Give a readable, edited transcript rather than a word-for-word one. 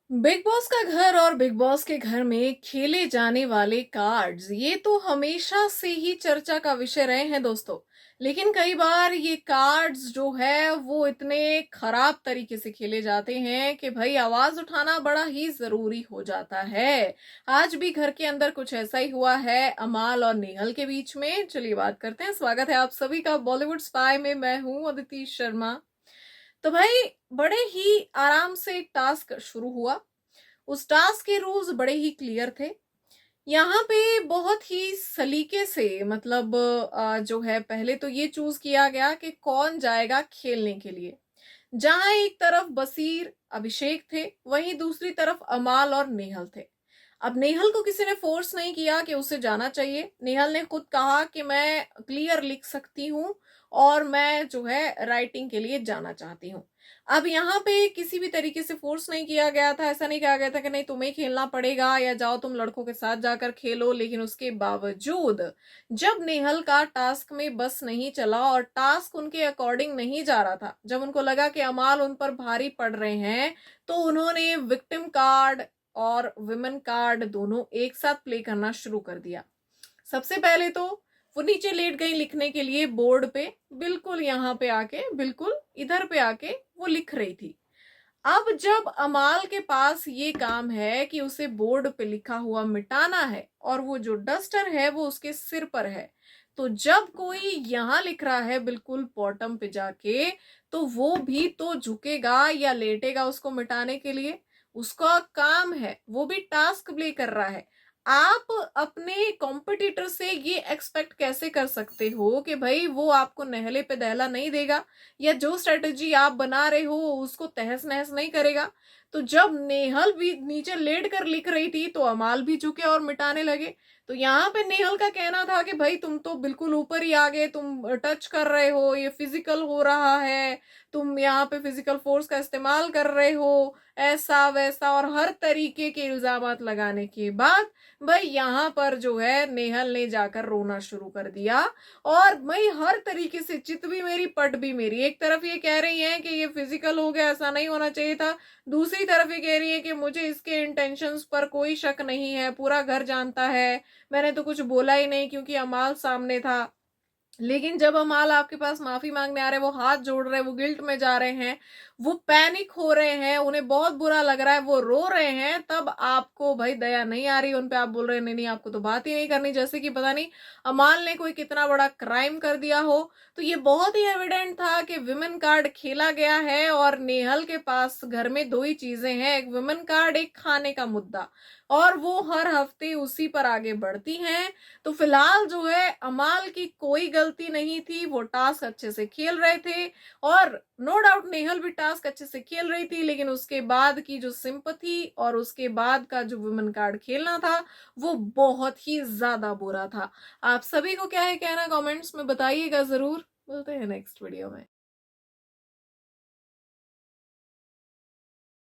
Big boss का घर और बिग बॉस के घर में खेले जाने वाले कार्ड्स ये तो हमेशा से ही चर्चा का विषय रहे हैं दोस्तों। लेकिन कई बार ये कार्ड्स जो है वो इतने खराब तरीके से खेले जाते हैं कि भाई आवाज उठाना बड़ा ही जरूरी हो जाता है। आज भी घर के अंदर कुछ ऐसा ही हुआ है अमाल और नेहल के बीच में। चलिए बात करते हैं। स्वागत है आप सभी का बॉलीवुड स्पाई में। मैं हूं अदिति शर्मा। तो भाई बड़े ही आराम से एक टास्क शुरू हुआ। उस टास्क के रूल्स बड़े ही क्लियर थे। यहाँ पे बहुत ही सलीके से मतलब जो है पहले तो ये चूज किया गया कि कौन जाएगा खेलने के लिए। जहां एक तरफ बसीर अभिषेक थे, वहीं दूसरी तरफ अमाल और नेहल थे। अब नेहल को किसी ने फोर्स नहीं किया कि उसे जाना चाहिए। नेहल ने खुद कहा कि मैं क्लियर लिख सकती हूँ और मैं जो है राइटिंग के लिए जाना चाहती हूँ। अब यहाँ पे किसी भी तरीके से फोर्स नहीं किया गया था। ऐसा नहीं कहा गया था कि नहीं तुम्हें खेलना पड़ेगा या जाओ तुम लड़कों के साथ जाकर खेलो। लेकिन उसके बावजूद जब नेहल का टास्क में बस नहीं चला और टास्क उनके अकॉर्डिंग नहीं जा रहा था, जब उनको लगा कि अमाल उन पर भारी पड़ रहे हैं, तो उन्होंने विक्टिम कार्ड और विमेन कार्ड दोनों एक साथ प्ले करना शुरू कर दिया। सबसे पहले तो वो नीचे लेट गई लिखने के लिए बोर्ड पे, बिल्कुल यहाँ पे आके, बिल्कुल इधर पे आके वो लिख रही थी। अब जब अमाल के पास ये काम है कि उसे बोर्ड पे लिखा हुआ मिटाना है और वो जो डस्टर है वो उसके सिर पर है, तो जब कोई यहाँ लिख रहा है बिल्कुल बॉटम पे जाके, तो वो भी तो झुकेगा या लेटेगा उसको मिटाने के लिए। उसका काम है, वो भी टास्क प्ले कर रहा है। आप अपने कॉम्पिटिटर से ये एक्सपेक्ट कैसे कर सकते हो कि भाई वो आपको नहले पे दहला नहीं देगा या जो स्ट्रेटजी आप बना रहे हो उसको तहस नहस नहीं करेगा। तो जब नेहल भी नीचे लेट कर लिख रही थी तो अमाल भी झुके और मिटाने लगे। तो यहाँ पे नेहल का कहना था कि भाई तुम तो बिल्कुल ऊपर ही आ गए, तुम टच कर रहे हो, ये फिजिकल हो रहा है, तुम यहाँ पे फिजिकल फोर्स का इस्तेमाल कर रहे हो, ऐसा वैसा और हर तरीके के इल्जामात लगाने के बाद भाई यहाँ पर जो है नेहल ने जाकर रोना शुरू कर दिया। और भाई हर तरीके से चित भी मेरी पट भी मेरी। एक तरफ ये कह रही है कि ये फिजिकल हो गया, ऐसा नहीं होना चाहिए था। दूसरी तरफ ये कह रही है कि मुझे इसके इंटेंशंस पर कोई शक नहीं है, पूरा घर जानता है, मैंने तो कुछ बोला ही नहीं क्योंकि अमाल सामने था। लेकिन जब अमाल आपके पास माफी मांगने आ रहे हैं, वो हाथ जोड़ रहे हैं, वो गिल्ट में जा रहे हैं, वो पैनिक हो रहे हैं, उन्हें बहुत बुरा लग रहा है, वो रो रहे हैं, तब आपको भाई दया नहीं आ रही उन पे। आप बोल रहे हैं नहीं नहीं आपको तो बात ही नहीं करनी, जैसे कि पता नहीं अमाल ने कोई कितना बड़ा क्राइम कर दिया हो। तो ये बहुत ही एविडेंट था कि विमेन कार्ड खेला गया है और नेहल के पास घर में दो ही चीजें हैं, एक विमेन कार्ड, एक खाने का मुद्दा, और वो हर हफ्ते उसी पर आगे बढ़ती हैं। तो फिलहाल जो है अमाल की कोई गलती नहीं थी, वो टास्क अच्छे से खेल रहे थे और नो डाउट नेहल भी टास्क अच्छे से खेल रही थी। लेकिन उसके बाद की जो सिंपथी और उसके बाद का जो वुमेन कार्ड खेलना था वो बहुत ही ज्यादा बुरा था। आप सभी को क्या है कहना कमेंट्स में बताइएगा जरूर। मिलते हैं नेक्स्ट वीडियो में।